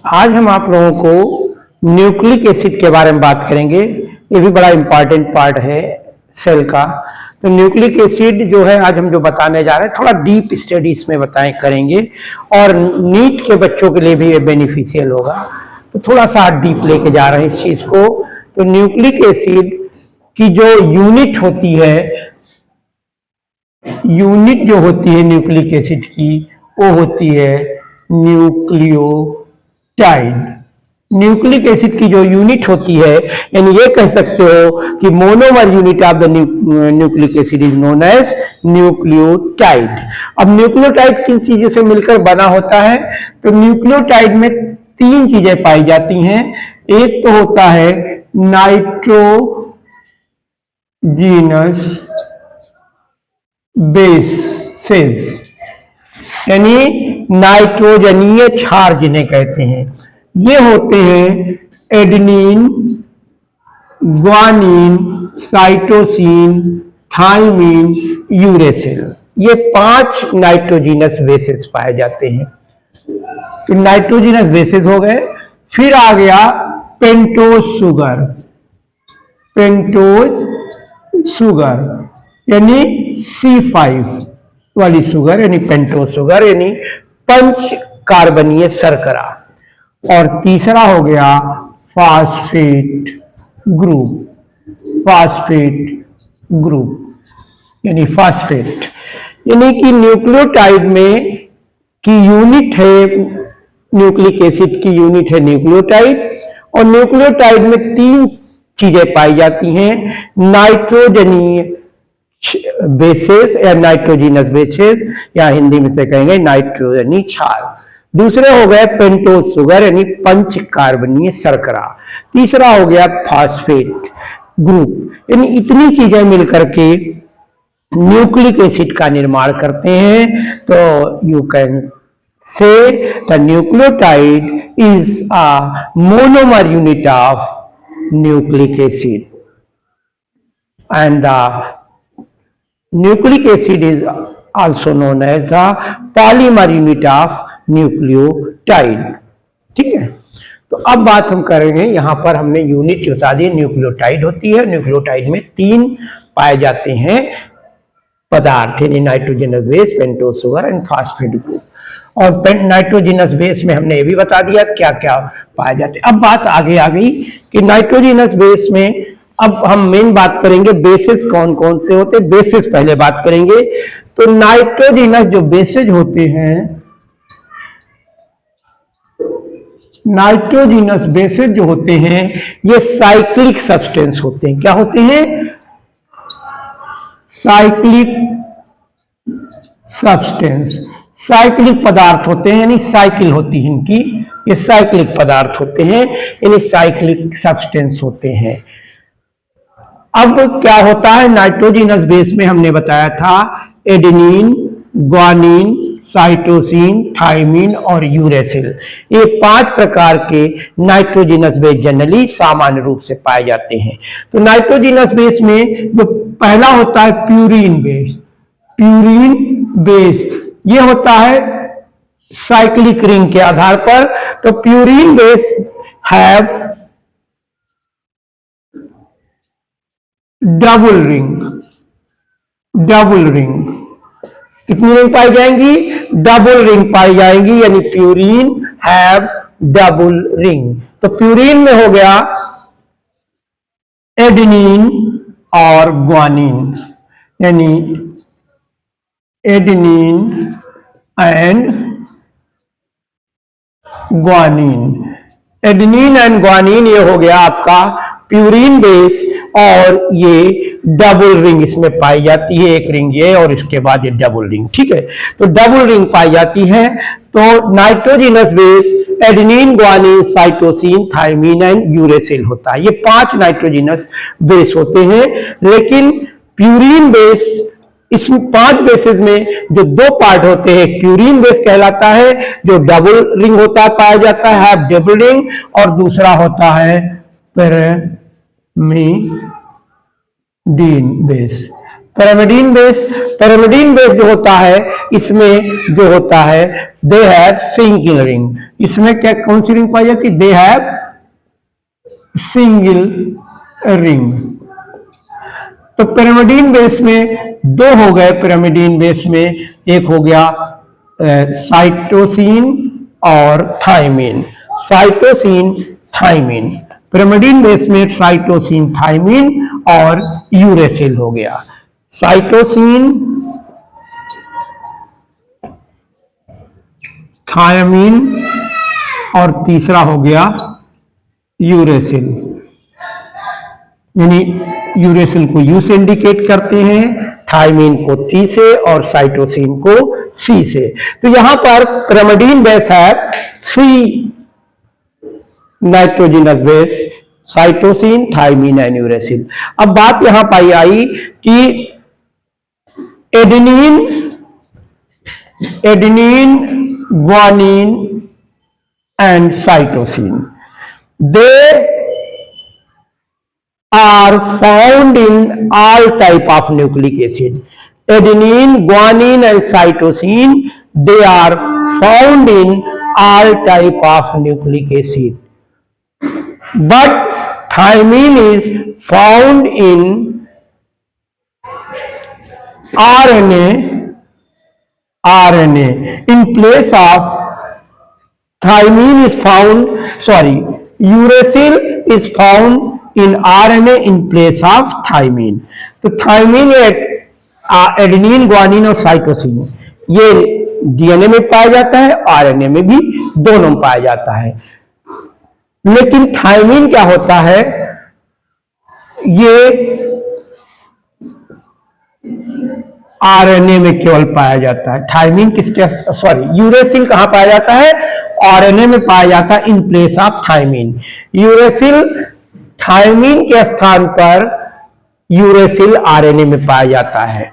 आज हम आप लोगों को न्यूक्लिक एसिड के बारे में बात करेंगे। ये भी बड़ा इंपॉर्टेंट पार्ट है सेल का। तो न्यूक्लिक एसिड जो है आज हम जो बताने जा रहे हैं थोड़ा डीप स्टडी इसमें करेंगे और नीट के बच्चों के लिए भी ये बेनिफिशियल होगा। तो थोड़ा सा डीप लेके जा रहे हैं इस चीज को। तो न्यूक्लिक एसिड की जो यूनिट होती है, यूनिट जो होती है न्यूक्लिक एसिड की, वो होती है न्यूक्लियोटाइड। न्यूक्लिक एसिड की जो यूनिट होती है, यानी ये कह सकते हो कि monomer unit of the nucleic acid is known as nucleotide. अब न्यूक्लियोटाइड किन चीजों से मिलकर बना होता है? तो न्यूक्लियोटाइड में तीन चीजें पाई जाती हैं। एक तो होता है नाइट्रोजीनस बेसेस, यानी नाइट्रोजनीय क्षार जिन्हें कहते हैं। ये होते हैं adenine, guanine, cytosine, thymine, uracil. ये 5 नाइट्रोजीनस बेसेस पाए जाते हैं। तो नाइट्रोजीनस बेसेस हो गए। फिर आ गया पेंटोज शुगर, पेंटोज शुगर यानी C5 वाली शुगर, यानी पेंटोज शुगर यानी पंच कार्बनीय शर्करा। और तीसरा हो गया फास्फेट ग्रुप, फास्फेट ग्रुप यानी फास्फेट। यानी कि न्यूक्लियोटाइड में की यूनिट है, न्यूक्लिक एसिड की यूनिट है न्यूक्लियोटाइड। और न्यूक्लियोटाइड में तीन चीजें पाई जाती हैं, नाइट्रोजनीय बेसेस या नाइट्रोजीनस बेसेस, या हिंदी में से कहेंगे नाइट्रोजनी क्षार। दूसरे हो गए पेंटोज शुगर यानी पंच कार्बनीय शर्करा। तीसरा हो गया फास्फेट ग्रुप। यानी इतनी चीजें मिलकर के न्यूक्लिक एसिड का निर्माण करते हैं। तो you can say the nucleotide is a monomer unit of nucleic acid and the nucleic acid is also known as the polymer unit of nucleotide। ठीक है, तो अब बात हम करेंगे, यहां पर हमने यूनिट बता दी न्यूक्लियोटाइड होती है। न्यूक्लियोटाइड में 3 पाए जाते हैं पदार्थ, यानी nitrogenous base, pentose sugar and phosphate group. और नाइट्रोजनस बेस में हमने ये भी बता दिया क्या क्या पाए जाते हैं। अब बात आगे आ गई कि नाइट्रोजनस बेस में अब हम मेन बात करेंगे बेसिस कौन कौन से होते हैं। बेसिस पहले बात करेंगे। तो नाइट्रोजनस जो बेसिस होते हैं, नाइट्रोजनस बेसिस जो होते हैं ये साइक्लिक सब्सटेंस होते हैं। क्या होते हैं? साइक्लिक सब्सटेंस, साइक्लिक पदार्थ होते हैं, यानी साइकिल होती है इनकी, ये साइक्लिक पदार्थ होते हैं, यानी साइक्लिक सब्सटेंस होते हैं। अब क्या होता है नाइट्रोजनस बेस में? हमने बताया था एडेनिन, ग्वानिन, साइटोसिन, थाइमिन और यूरेसिल। ये 5 प्रकार के नाइट्रोजनस बेस जनरली सामान्य रूप से पाए जाते हैं। तो नाइट्रोजनस बेस में जो पहला होता है प्यूरिन बेस, प्यूरिन बेस ये होता है साइक्लिक रिंग के आधार पर। तो purine base have double ring, double ring. कितनी रिंग पाई जाएंगी? डबल रिंग पाई जाएंगी, यानी प्यूरिन हैव डबल रिंग। तो प्यूरिन में हो गया एडेनिन और ग्वानिन, यानी adenine and guanine. Adenine and guanine ये हो गया आपका प्यूरिन बेस, और ये डबल रिंग इसमें पाई जाती है, एक रिंग ये और इसके बाद ये डबल रिंग। ठीक है, तो डबल रिंग पाई जाती है। तो nitrogenous base adenine, guanine, cytosine, thymine and uracil होता है। ये 5 नाइट्रोजनस बेस होते हैं। लेकिन प्यूरिन बेस, इस 5 बेसेस में जो 2 पार्ट होते हैं, प्यूरिन बेस कहलाता है जो डबल रिंग होता है, पाया जाता है डबल रिंग, और दूसरा होता है पिरिमिडीन बेस, pyrimidine base जो होता है, इसमें जो होता है दे हैव सिंगल रिंग। इसमें क्या कौन सी रिंग पाई जाती है? They have single ring. तो pyrimidine बेस में दो हो गए। pyrimidine बेस में एक हो गया साइटोसिन और thymine. Cytosine thymine, pyrimidine base में साइटोसिन थायमिन और यूरेसिल हो गया। साइटोसिन थायमिन और तीसरा हो गया यूरेसिल। यानी यूरेसिल को यू से इंडिकेट करते हैं, थायमिन को टी से और साइटोसिन को सी से। तो यहां पर pyrimidine बेस है 3 nitrogenous base, cytosine, thymine and uracil. अब बात यहां पाई आई कि adenine, guanine and cytosine, they are found in all type of nucleic acid. Adenine, guanine and cytosine, they are found in all type of nucleic acid. But thymine is found in RNA. In place of thymine is found, uracil is found in RNA in place of thymine. तो thiamine, adenine, guanine और cytosine ये DNA में पाया जाता है, RNA में भी, दोनों में पाया जाता है। लेकिन थायमिन क्या होता है? ये आरएनए में केवल पाया जाता है। थायमिन यूरेसिल कहां पाया जाता है? आरएनए में पाया जाता है in place of thymine. Uracil thymine के स्थान पर यूरेसिल आरएनए में पाया जाता है।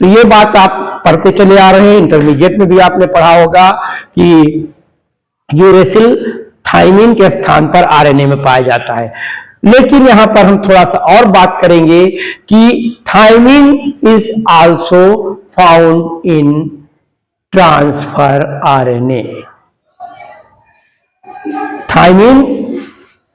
तो ये बात आप पढ़ते चले आ रहे हैं, इंटरमीडिएट में भी आपने पढ़ा होगा कि यूरेसिल थायमिन के स्थान पर आरएनए में पाया जाता है। लेकिन यहां पर हम थोड़ा सा और बात करेंगे कि thymine is also found in transfer RNA. Thymine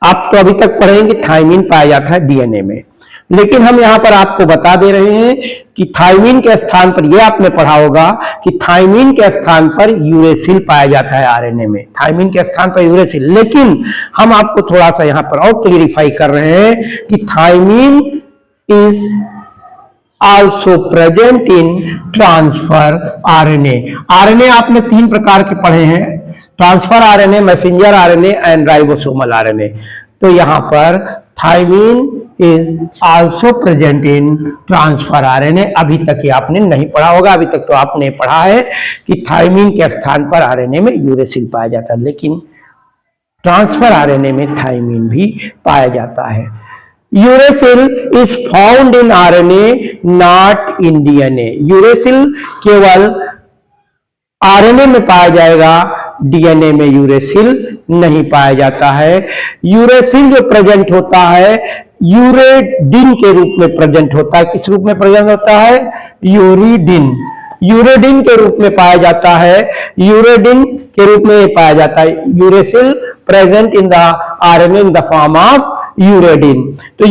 आप तो अभी तक पढ़ेंगे, थायमिन पाया जाता है डीएनए में, लेकिन हम यहां पर आपको बता दे रहे हैं कि थायमिन के स्थान पर, यह आपने पढ़ा होगा कि थायमिन के स्थान पर यूरेसिल पाया जाता है आरएनए में, थायमिन के स्थान पर यूरेसिल। लेकिन हम आपको थोड़ा सा यहां पर और क्लियरिफाई कर रहे हैं कि thymine is also present in transfer RNA. RNA आपने 3 प्रकार के पढ़े हैं, transfer RNA, messenger RNA and ribosomal RNA. तो यहां पर thymine is also present in transfer RNA. अभी तक ये आपने नहीं पढ़ा होगा, अभी तक तो आपने पढ़ा है कि थायमिन के स्थान पर आरएनए में यूरेसिल पाया जाता है, लेकिन ट्रांसफर आरएनए में थायमिन भी पाया जाता है। Uracil is found in RNA, not in DNA. Uracil केवल आरएनए में पाया जाएगा, डीएनए में यूरेसिल नहीं पाया जाता है। यूरेसिल जो प्रेजेंट होता है यूरेडिन के रूप में प्रेजेंट होता है। किस रूप में प्रेजेंट होता है? यूरिडिन। यूरेडिन के रूप में पाया जाता है, यूरेडिन के रूप में पाया जाता है। Uracil present in the RNA in the form of uridine. तो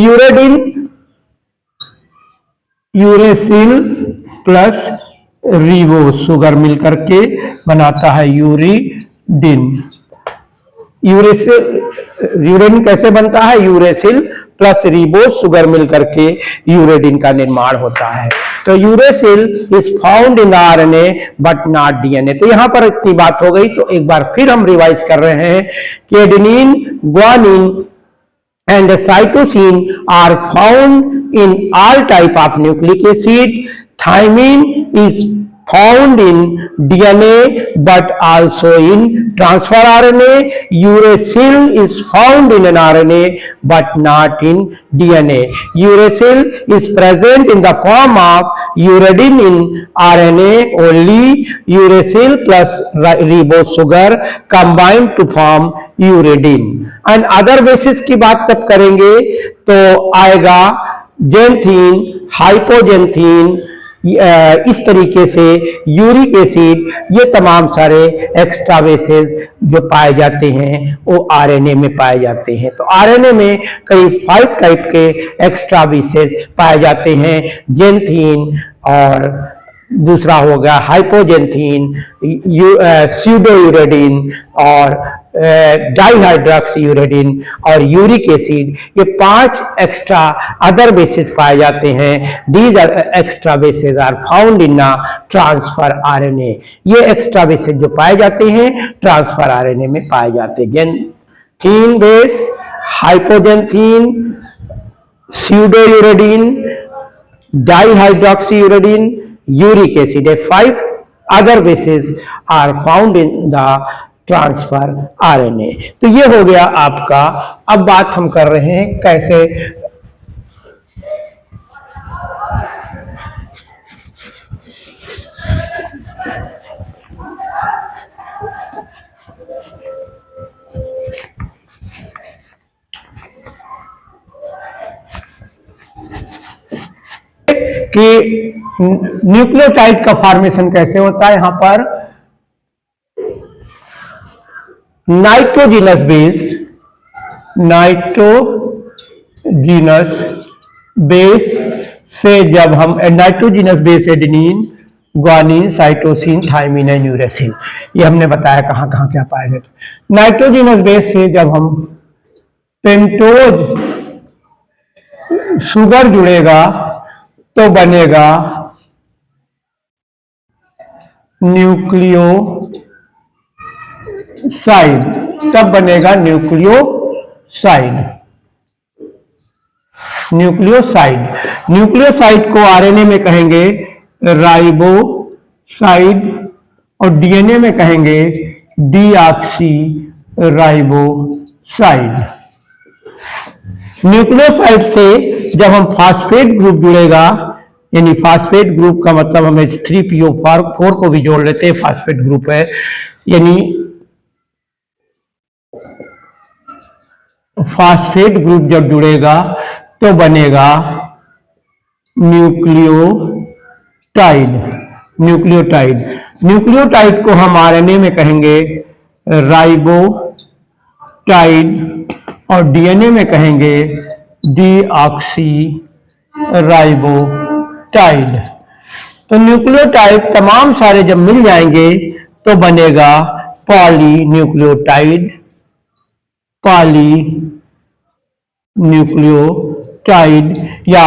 यूरेसिल प्लस रिबो शुगर मिलकर के बनाता है यूरिडिन। यूरेडिन कैसे बनता है? यूरेसिल प्लस रिबो शुगर मिलकर के यूरेडिन का निर्माण होता है। तो uracil is found in RNA but not DNA. तो यहां पर इतनी बात हो गई, तो एक बार फिर हम रिवाइज कर रहे हैं कि adenine, guanine and cytosine are found in all type of nucleic acid. Thymine is found in DNA but also in transfer RNA. Uracil is found in an RNA but not in DNA. Uracil is present in the form of uridine in RNA only. Uracil plus ribose sugar combined to form uridine. And other basis की बात तब करेंगे तो आएगा जेंथीन, हाइपोजेंथीन, इस तरीके से uric acid, ये तमाम सारे एक्स्ट्रा बेसेस जो पाए जाते हैं वो आरएनए में पाए जाते हैं। तो आरएनए में करीब 5 टाइप के एक्स्ट्रा बेसेस पाए जाते हैं, जेंथीन और दूसरा हो गया हाइपोजेंथीन, स्यूडोयूरेडिन और डाइहाइड्रोक्सीयूरेडिन और यूरिक एसिड, ये 5 एक्स्ट्रा अदर बेसिस पाए जाते हैं। These extra bases are found in transfer RNA. ये एक्स्ट्रा बेसिस जो पाए जाते हैं ट्रांसफर आरएनए में पाए जाते हैं। Xanthine base, hypoxanthine, pseudouridine, dihydroxyuridine, uric acid, 5 other bases are found in the transfer RNA. तो ये हो गया आपका। अब बात हम कर रहे हैं कैसे कि न्यूक्लियोटाइड का फॉर्मेशन कैसे होता है। यहां पर नाइट्रोजिनस बेस से जब हम nitrogenous base adenine, guanine, cytosine, thymine and uracil, ये हमने बताया कहां कहां क्या पाए गए। नाइट्रोजिनस बेस से जब हम पेंटोज शुगर जुड़ेगा तो बनेगा न्यूक्लियोसाइड, तब बनेगा न्यूक्लियोसाइड को आरएनए में कहेंगे राइबोसाइड और डीएनए में कहेंगे डीऑक्सी राइबोसाइड। न्यूक्लियोसाइड से जब हम फास्फेट ग्रुप जुड़ेगा, यानी फास्फेट ग्रुप का मतलब हम H3PO4 को भी जोड़ लेते हैं, फास्फेट ग्रुप है, यानी फास्फेट ग्रुप जब जुड़ेगा तो बनेगा न्यूक्लियोटाइड को हम आरएनए में कहेंगे राइबोटाइड और डीएनए में कहेंगे डीऑक्सी राइबोटाइड। तो न्यूक्लियोटाइड तमाम सारे जब मिल जाएंगे तो बनेगा पॉलीन्यूक्लियोटाइड या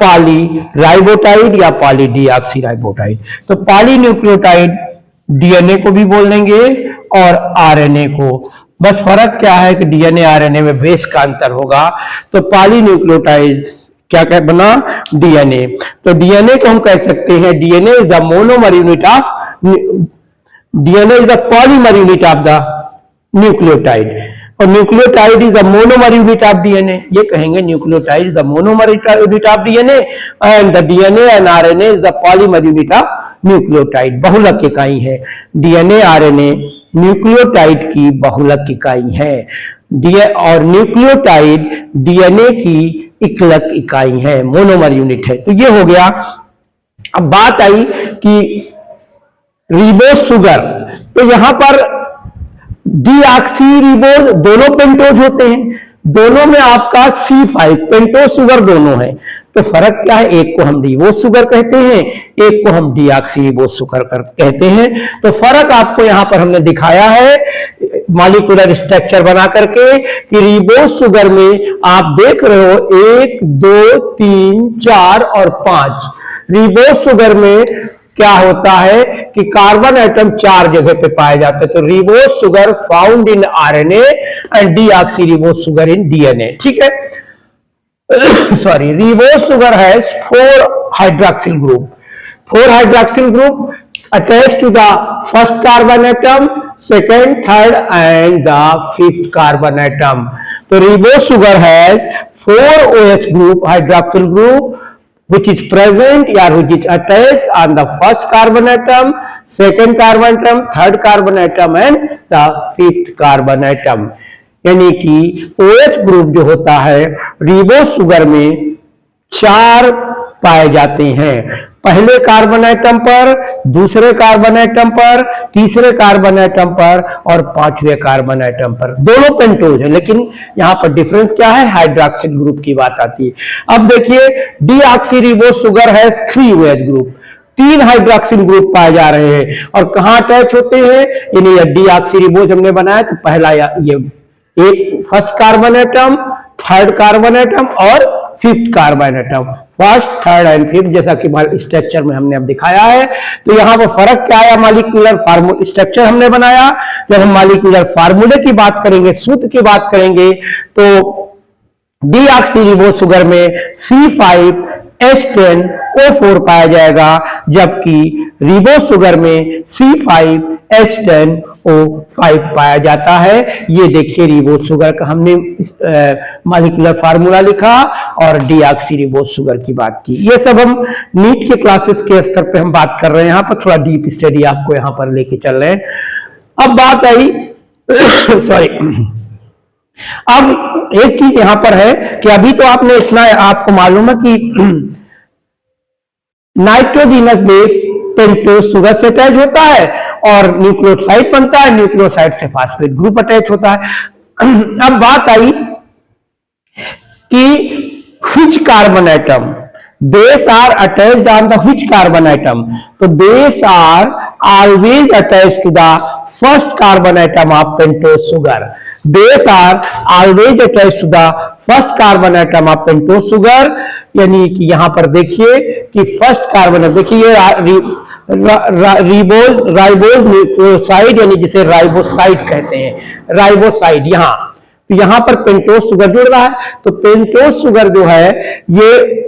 पॉलीराइबोटाइड या पॉलीडीऑक्सीराइबोटाइड। तो पॉलीन्यूक्लियोटाइड डीएनए को भी बोल देंगे और आरएनए को। बस फर्क क्या है कि डीएनए आरएनए में बेस का अंतर होगा। तो पॉलीन्यूक्लियोटाइड क्या क्या बना, डीएनए। तो डीएनए को हम कह सकते हैं DNA is the monomer unit of DNA is the polymer unit of the nucleotide और nucleotide is the monomer unit of DNA. ये कहेंगे nucleotide is the monomer unit of DNA and the DNA and RNA is the polymer unit of nucleotide. बहुलक इकाई है DNA RNA, nucleotide की बहुलक इकाई है। और न्यूक्लियोटाइड डीएनए की इकलक इकाई है, मोनोमर यूनिट है। तो ये हो गया। अब बात आई कि रिबोस शुगर, तो यहां पर डीऑक्सी रिबोस दोनों पेंटोज होते हैं, दोनों में आपका C5 पेंटोज शुगर दोनों है। तो फर्क क्या है, एक को हम रिबोस शुगर कहते हैं, एक को हम डीऑक्सी रिबोस शुगर कहते हैं। तो फर्क आपको यहां पर हमने दिखाया है मॉलिक्यूलर स्ट्रक्चर बना करके कि रिबोस शुगर में आप देख रहे हो 1, 2, 3, 4 और 5। रिबोस शुगर में क्या होता है कि कार्बन एटम 4 जगह पे पाए जाते हैं। तो ribose sugar found in RNA and deoxy ribose sugar in DNA. ठीक है, sorry, ribose sugar has 4 hydroxyl group. 4 hydroxyl group attached to the first carbon atom, second, third and the 5th carbon atom. So ribose sugar has 4 OH group, hydroxyl group, which is present or which is attached on the first carbon atom, second carbon atom, third carbon atom and the 5th carbon atom. यानी कि OH group जो होता है ribose sugar में 4 पाए जाते हैं। पहले कार्बन एटम पर, दूसरे कार्बन एटम पर, तीसरे कार्बन एटम पर और पांचवें कार्बन एटम पर। दोनों पेंटोज है, लेकिन यहां पर डिफरेंस क्या है, हाइड्रॉक्सिल ग्रुप की बात आती है। अब देखिए डीऑक्सीरिबोस शुगर है 3 OH ग्रुप, 3 हाइड्रॉक्सिल ग्रुप पाए जा रहे हैं और कहां अटैच होते हैं, यानी डीऑक्सीरिबोस हमने बनाया तो पहला ये एक first carbon atom, third carbon atom और fifth carbon atom, first, third and fifth, जैसा कि स्ट्रक्चर में हमने अब दिखाया है। तो यहां पर फर्क क्या आया, मॉलिक्यूलर फार्मूला स्ट्रक्चर हमने बनाया। जब हम मॉलिक्यूलर फार्मूले की बात करेंगे, सूत्र की बात करेंगे, तो डीऑक्सीरिबोस शुगर में C5H10O4 पाया जाएगा, जबकि रिबोस शुगर में C5H10O5 पाया जाता है। ये देखिए रिबोस शुगर का हमने मॉलिक्यूलर फार्मूला लिखा और डीऑक्सीरिबोस शुगर की बात की। ये सब हम नीट के क्लासेस के स्तर पे हम बात कर रहे हैं, यहाँ पर थोड़ा डीप स्टडी आपको यहाँ पर लेके चल रहे हैं। अब बात आई सॉरी, अब एक चीज यहां पर है कि अभी तो आपने इतना आपको मालूम है कि नाइट्रोजिनस बेस पेंटोज शुगर से अटैच होता है और न्यूक्लियोसाइड बनता है, न्यूक्लियोसाइड से फास्फेट ग्रुप अटैच होता है। अब बात आई कि which carbon atom base are attached on the which carbon atom, तो base are always attached to the first carbon atom of pentose sugar. Base are always attached to the first carbon atom of pentose sugar, यानी कि यहां पर देखिए कि first carbon, देखिए ribose nucleoside, यानी जिसे राइबोसाइड कहते हैं, राइबोसाइड यहां पर पेंटोज शुगर जुड़ रहा है। तो पेंटोज शुगर जो है ये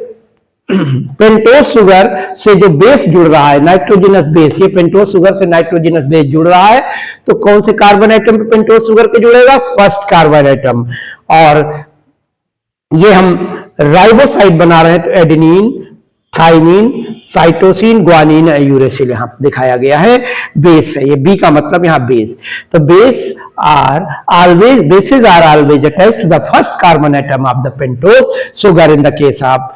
पेंटोज शुगर से जो बेस जुड़ रहा है, नाइट्रोजनस बेस, ये पेंटोज शुगर से नाइट्रोजनस बेस जुड़ रहा है, तो कौन से कार्बन एटम पे पेंटोज शुगर के जुड़ेगा, फर्स्ट कार्बन एटम। और ये हम राइबोसाइड बना रहे हैं, तो adenine, thymine, cytosine, guanine, uracil यहां दिखाया गया है, बेस है ये, बी का मतलब यहां बेस। तो bases are always attached to the first carbon atom of the pentose sugar in the case of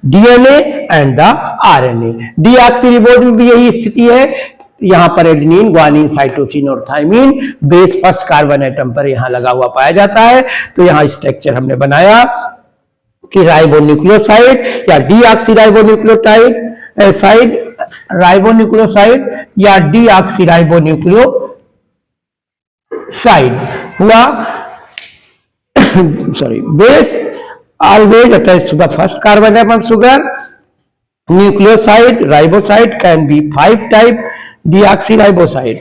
DNA and the RNA. Deoxyribose में भी यही स्थिति है, यहां पर एडेनिन, ग्वानिन, साइटोसिन और thymine base first carbon atom पर यहां लगा हुआ पाया जाता है। तो यहां स्ट्रक्चर हमने बनाया कि राइबोन्यूक्लियोसाइड या डीऑक्सीराइबोन्यूक्लियोटाइड साइड, राइबोन्यूक्लियोसाइड या डीऑक्सीराइबोन्यूक्लियोसाइड हुआ sorry, base always attached to the first carbon atom sugar, nucleoside riboside can be 5 type deoxyriboside.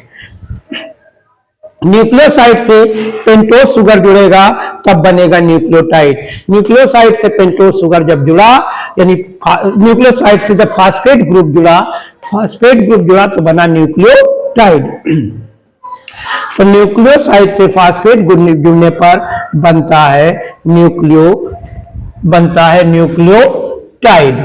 Nucleoside से पेंटोज शुगर जुड़ेगा तब बनेगा न्यूक्लियोटाइड। न्यूक्लियोसाइड से पेंटोज शुगर जब जुड़ा, यानी न्यूक्लियोसाइड से जब फास्फेट ग्रुप जुड़ा तो बना न्यूक्लियोटाइड। तो न्यूक्लियोसाइड से फास्फेट जुड़ने पर बनता है न्यूक्लियोटाइड।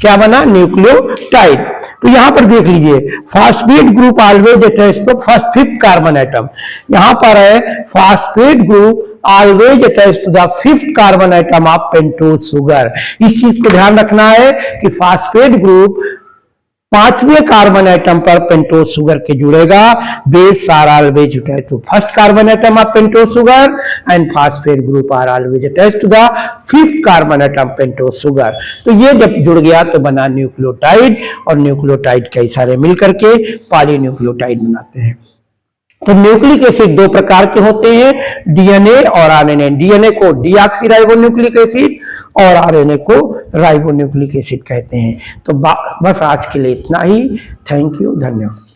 क्या बना, न्यूक्लियोटाइड। तो यहां पर देख लीजिए phosphate group always attached to first fifth carbon atom, यहां पर है phosphate group always attached to the fifth carbon atom of pentose sugar. इस चीज को ध्यान रखना है कि फास्फेट ग्रुप 5वें कार्बन एटम पर पेंटोज शुगर के जुड़ेगा। Base are always attached to first carbon atom of pentose sugar and phosphate group are always attached to the fifth carbon atom pentose sugar. तो ये जब जुड़ गया तो बना न्यूक्लियोटाइड, और न्यूक्लियोटाइड कई सारे मिलकर के पॉलीन्यूक्लियोटाइड बनाते हैं। तो न्यूक्लिक एसिड 2 प्रकार के होते हैं, डीएनए और आरएनए। डीएनए को डीऑक्सीराइबोन्यूक्लिक एसिड और आरएनए को राइबोन्यूक्लिक एसिड कहते हैं। तो बस आज के लिए इतना ही। थैंक यू, धन्यवाद।